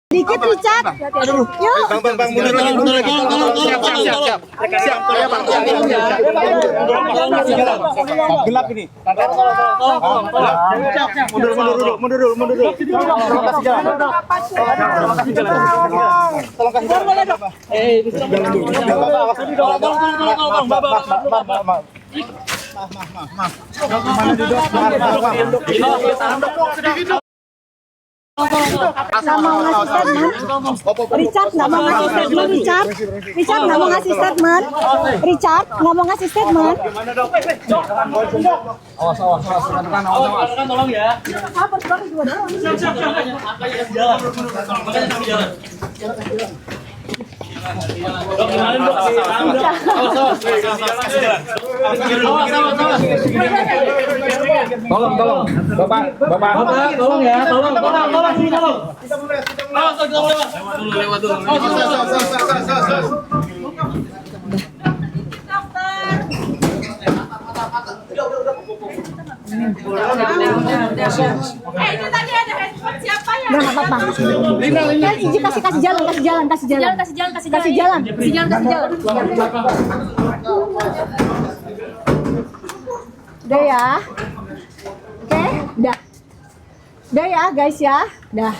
Dikit Richard. Yuk. Bang, mundur lagi. Siap. Siap ya, Bang. Gelap ini. Mundur dulu. Tolong kasih jalan. Tolong kasih jalan. Nggak mau ngasih statement. Richard nggak mau ngasih statement. Richard nggak mau ngasih statement. Richard nggak mau ngasih statement. Awas. Tolong ya. Tolong, Bapak, tolong ya, tolong. Lewat dulu. Itu tadi ada handphone siapa ya? Nggak apa-apa. Iji kasih jalan. Udah ya. Oke, udah. Udah ya guys ya. Udah.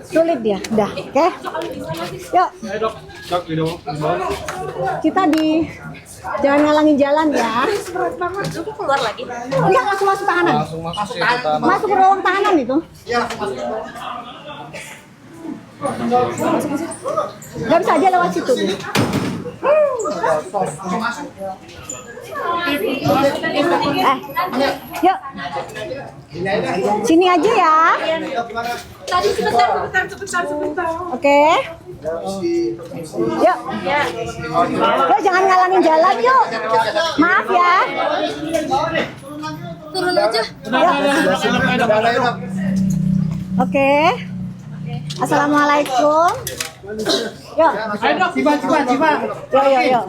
Sulit dia. Udah. Oke. Yuk. Kita jangan ngalangin jalan ya. Berat banget. Lu keluar lagi. Enggak, langsung masuk tahanan. Masuk ke ruang tahanan itu. Gak bisa aja lewat situ. Yuk. Sini aja ya. Tadi sebentar. Oke. Yuk. Yuk, jangan ngalangin jalan yuk. Maaf ya. Turun aja. Oke. Assalamualaikum. Yuk. Cipa. Yuk.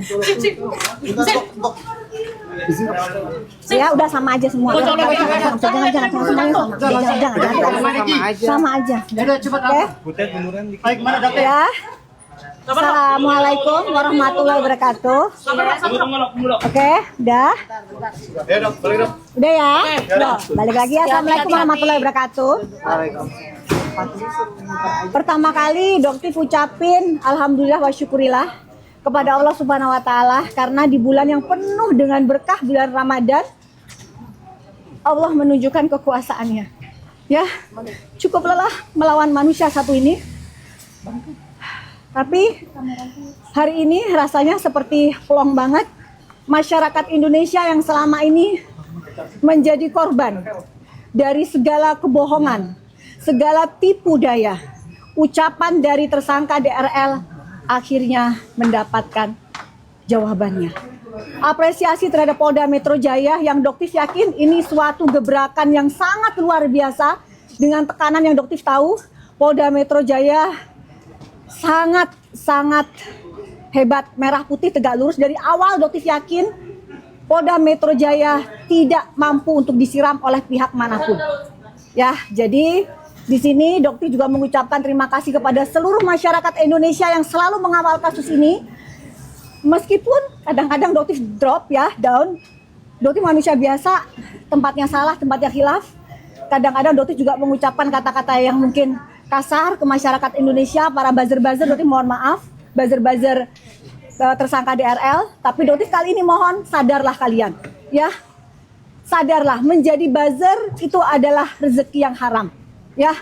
Ya udah sama aja semua. Jangan semuanya sama aja. Oke. Ya. Assalamualaikum warahmatullahi wabarakatuh. Oke, udah. Udah ya. Balik lagi ya. Assalamualaikum warahmatullahi wabarakatuh. Pertama kali Doktif ucapin alhamdulillah wa syukurillah kepada Allah Subhanahu wa taala karena di bulan yang penuh dengan berkah bulan Ramadan Allah menunjukkan kekuasaannya. Ya, cukup lelah melawan manusia satu ini. Tapi hari ini rasanya seperti plong banget masyarakat Indonesia yang selama ini menjadi korban dari segala kebohongan, segala tipu daya. Ucapan dari tersangka DRL akhirnya mendapatkan jawabannya. Apresiasi terhadap Polda Metro Jaya yang Doktif yakin ini suatu gebrakan yang sangat luar biasa dengan tekanan yang Doktif tahu. Polda Metro Jaya sangat hebat, merah putih tegak lurus. Dari awal Doktif yakin Polda Metro Jaya tidak mampu untuk disiram oleh pihak manapun. Ya, jadi di sini Doktif juga mengucapkan terima kasih kepada seluruh masyarakat Indonesia yang selalu mengawal kasus ini. Meskipun kadang-kadang Doktif drop ya, down. Doktif manusia biasa, tempatnya salah, tempatnya khilaf. Kadang-kadang Doktif juga mengucapkan kata-kata yang mungkin kasar ke masyarakat Indonesia, para buzzer-buzzer. Doktif mohon maaf, buzzer-buzzer tersangka DRL. Tapi Doktif kali ini mohon sadarlah kalian, ya. Sadarlah, menjadi buzzer itu adalah rezeki yang haram. Ya,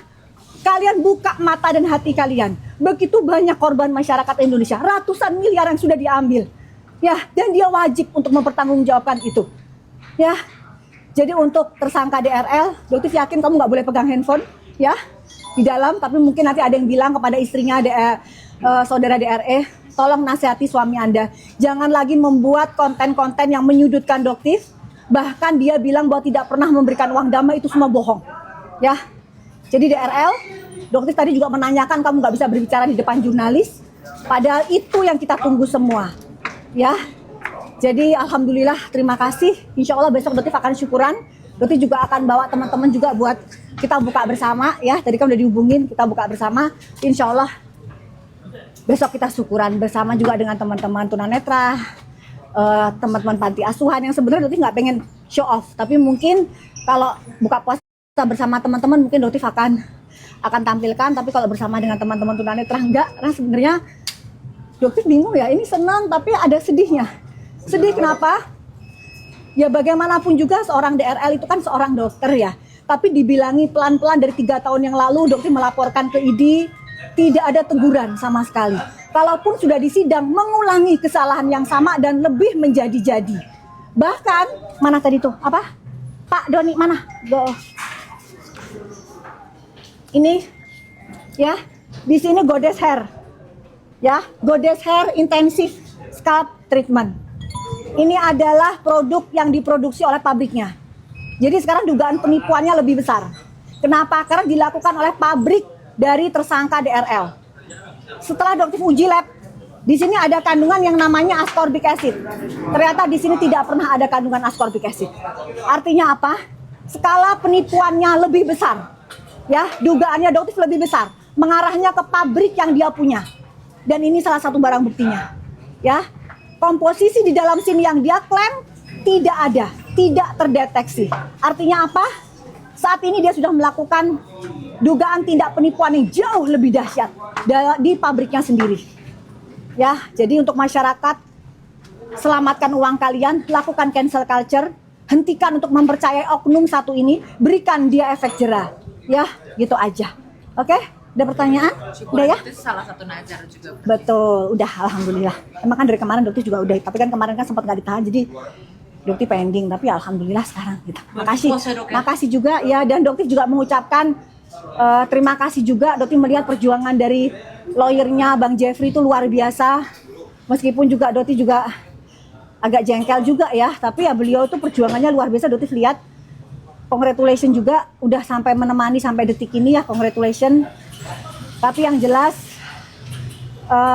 kalian buka mata dan hati kalian. Begitu banyak korban masyarakat Indonesia, ratusan miliar yang sudah diambil. Ya, dan dia wajib untuk mempertanggungjawabkan itu. Ya, jadi untuk tersangka DRL, Doktif yakin kamu nggak boleh pegang handphone, ya, di dalam. Tapi mungkin nanti ada yang bilang kepada istrinya, saudara DRE, tolong nasihati suami Anda. Jangan lagi membuat konten-konten yang menyudutkan Doktif. Bahkan dia bilang bahwa tidak pernah memberikan uang damai, itu semua bohong. Ya. Jadi DRL, Doktif tadi juga menanyakan kamu nggak bisa berbicara di depan jurnalis. Padahal itu yang kita tunggu semua. Ya. Jadi alhamdulillah, terima kasih. Insya Allah besok Doktif akan syukuran. Doktif juga akan bawa teman-teman juga buat kita buka bersama ya. Tadi kan udah dihubungin, kita buka bersama. Insya Allah besok kita syukuran bersama juga dengan teman-teman tunanetra, teman-teman panti asuhan yang sebenarnya Dotif nggak pengen show off, tapi mungkin kalau buka puasa bersama teman-teman mungkin Dotif akan tampilkan, tapi kalau bersama dengan teman-teman tunanetra enggak. Karena sebenarnya Dotif bingung ya, ini senang tapi ada sedihnya. Sedih kenapa? Ya bagaimanapun juga seorang DRL itu kan seorang dokter ya, tapi dibilangi pelan-pelan dari 3 tahun yang lalu Dotif melaporkan ke ID, tidak ada teguran sama sekali. Kalaupun sudah disidang, mengulangi kesalahan yang sama dan lebih menjadi-jadi. Bahkan, mana tadi tuh? Apa? Pak Doni, mana? Ini, ya, di sini Goddess Hair. Ya, Goddess Hair Intensive Scalp Treatment. Ini adalah produk yang diproduksi oleh pabriknya. Jadi sekarang dugaan penipuannya lebih besar. Kenapa? Karena dilakukan oleh pabrik dari tersangka DRL. Setelah Dotif uji lab, di sini ada kandungan yang namanya ascorbic acid. Ternyata di sini tidak pernah ada kandungan ascorbic acid. Artinya apa? Skala penipuannya lebih besar. Ya, dugaannya Dotif lebih besar, mengarahnya ke pabrik yang dia punya. Dan ini salah satu barang buktinya. Ya, komposisi di dalam sini yang dia klaim tidak ada, tidak terdeteksi. Artinya apa? Saat ini dia sudah melakukan dugaan tindak penipuan yang jauh lebih dahsyat di pabriknya sendiri. Ya, jadi untuk masyarakat, selamatkan uang kalian, lakukan cancel culture, hentikan untuk mempercayai oknum satu ini, berikan dia efek jera. Ya, gitu aja. Oke, ada pertanyaan? Udah ya? Itu salah satu nazar juga. Betul, udah alhamdulillah. Emang kan dari kemarin Dokter juga udah, tapi kan kemarin kan sempat nggak ditahan, jadi Dokter pending, tapi alhamdulillah sekarang gitu. Makasih juga ya, dan Dokter juga mengucapkan terima kasih juga. Dokter melihat perjuangan dari lawyernya Bang Jeffrey itu luar biasa. Meskipun juga Dokter juga agak jengkel juga ya, tapi ya beliau itu perjuangannya luar biasa. Dokter lihat, congratulations juga udah sampai menemani sampai detik ini ya, congratulations. Tapi yang jelas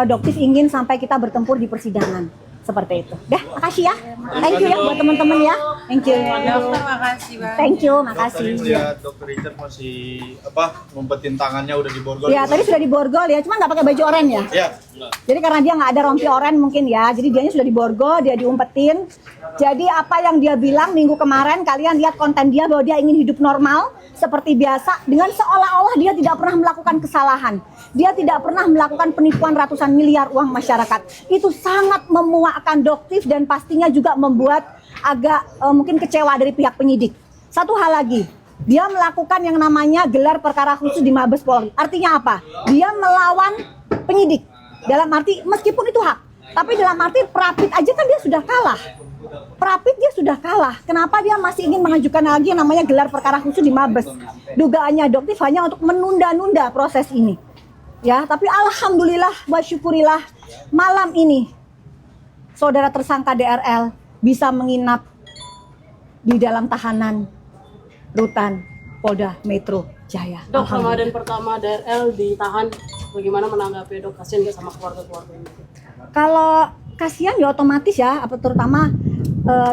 Dokter ingin sampai kita bertempur di persidangan. Seperti itu. Dah, makasih ya. Thank you ya buat teman-teman ya. Thank you. Dokter, makasih Bang. Thank you, makasih. Tadi lihat Dokter Richard masih ngumpetin tangannya udah diborgol. Ya, tadi sudah diborgol ya, cuma nggak pakai baju oranye ya. Iya. Jadi karena dia nggak ada rompi oranye mungkin ya, jadi dianya sudah diborgol, dia diumpetin. Jadi apa yang dia bilang minggu kemarin, kalian lihat konten dia bahwa dia ingin hidup normal seperti biasa, dengan seolah-olah dia tidak pernah melakukan kesalahan. Dia tidak pernah melakukan penipuan ratusan miliar uang masyarakat. Itu sangat memuakkan Doktif dan pastinya juga membuat agak mungkin kecewa dari pihak penyidik. Satu hal lagi, dia melakukan yang namanya gelar perkara khusus di Mabes Polri. Artinya apa? Dia melawan penyidik. Dalam arti meskipun itu hak, tapi dalam arti Prapit aja kan dia sudah kalah. Prapit dia sudah kalah. Kenapa dia masih ingin mengajukan lagi yang namanya gelar perkara khusus di Mabes? Dugaannya Doktif hanya untuk menunda-nunda proses ini. Ya, tapi alhamdulillah wa syukurillah malam ini saudara tersangka DRL bisa menginap di dalam tahanan rutan Polda Metro Jaya. Dok, Ramadan pertama DRL ditahan, bagaimana menanggapi Dok? Kasian nggak sama keluarga-keluarga ini? Kalau kasihan ya otomatis ya, terutama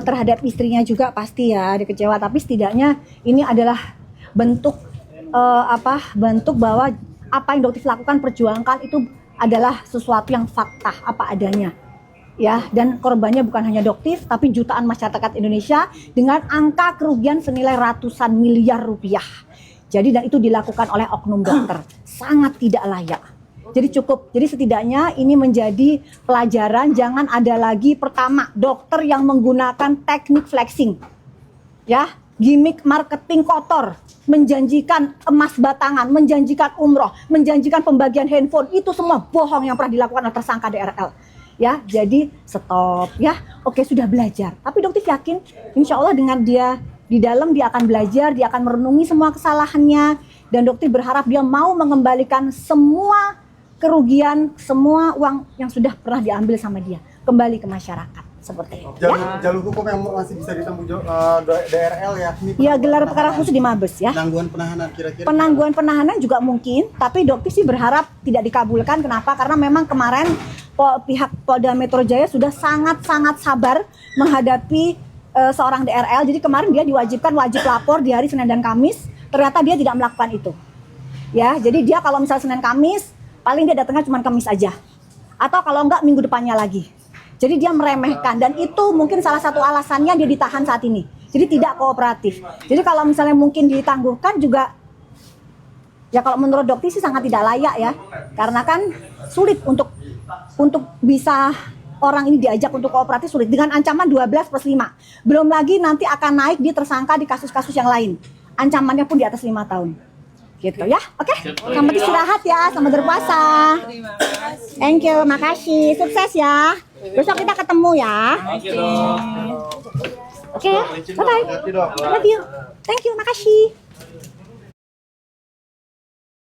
terhadap istrinya juga pasti ya dia kecewa. Tapi setidaknya ini adalah bentuk bentuk bahwa apa yang Doktif lakukan, perjuangkan itu adalah sesuatu yang fakta apa adanya. Ya, dan korbannya bukan hanya Doktif, tapi jutaan masyarakat Indonesia dengan angka kerugian senilai ratusan miliar rupiah. Jadi dan itu dilakukan oleh oknum dokter, sangat tidak layak. Jadi cukup, jadi setidaknya ini menjadi pelajaran, jangan ada lagi pertama dokter yang menggunakan teknik flexing, ya, gimmick marketing kotor, menjanjikan emas batangan, menjanjikan umroh, menjanjikan pembagian handphone, itu semua bohong yang pernah dilakukan oleh tersangka DRL. Ya, jadi stop ya. Oke, sudah belajar. Tapi Dokter yakin insya Allah dengan dia di dalam dia akan belajar, dia akan merenungi semua kesalahannya, dan Dokter berharap dia mau mengembalikan semua kerugian, semua uang yang sudah pernah diambil sama dia kembali ke masyarakat. Seperti itu. Jalur hukum yang masih bisa ditempuh DRL yakni ya, gelar perkara khusus di Mabes ya. Penangguhan penahanan kira-kira. Penangguhan penahanan juga mungkin, tapi Dokter sih berharap tidak dikabulkan. Kenapa? Karena memang kemarin pihak Polda Metro Jaya sudah sangat-sangat sabar menghadapi seorang DRL. Jadi kemarin dia diwajibkan wajib lapor di hari Senin dan Kamis. ternyata dia tidak melakukan itu. Ya, jadi dia kalau misalnya Senin Kamis, paling dia datangnya cuma Kamis aja. Atau kalau enggak minggu depannya lagi. Jadi dia meremehkan dan itu mungkin salah satu alasannya dia ditahan saat ini. Jadi tidak kooperatif. Jadi kalau misalnya mungkin ditangguhkan juga, ya kalau menurut dokter sih sangat tidak layak ya. Karena kan sulit untuk bisa orang ini diajak untuk kooperatif, sulit. Dengan ancaman 12+5. Belum lagi nanti akan naik di tersangka di kasus-kasus yang lain. Ancamannya pun di atas 5 tahun. Gitu ya, oke? Selamat istirahat ya, selamat berpuasa. Thank you, makasih, sukses ya. Besok kita ketemu ya. Oke ya, bye bye. Love you. Thank you, makasih.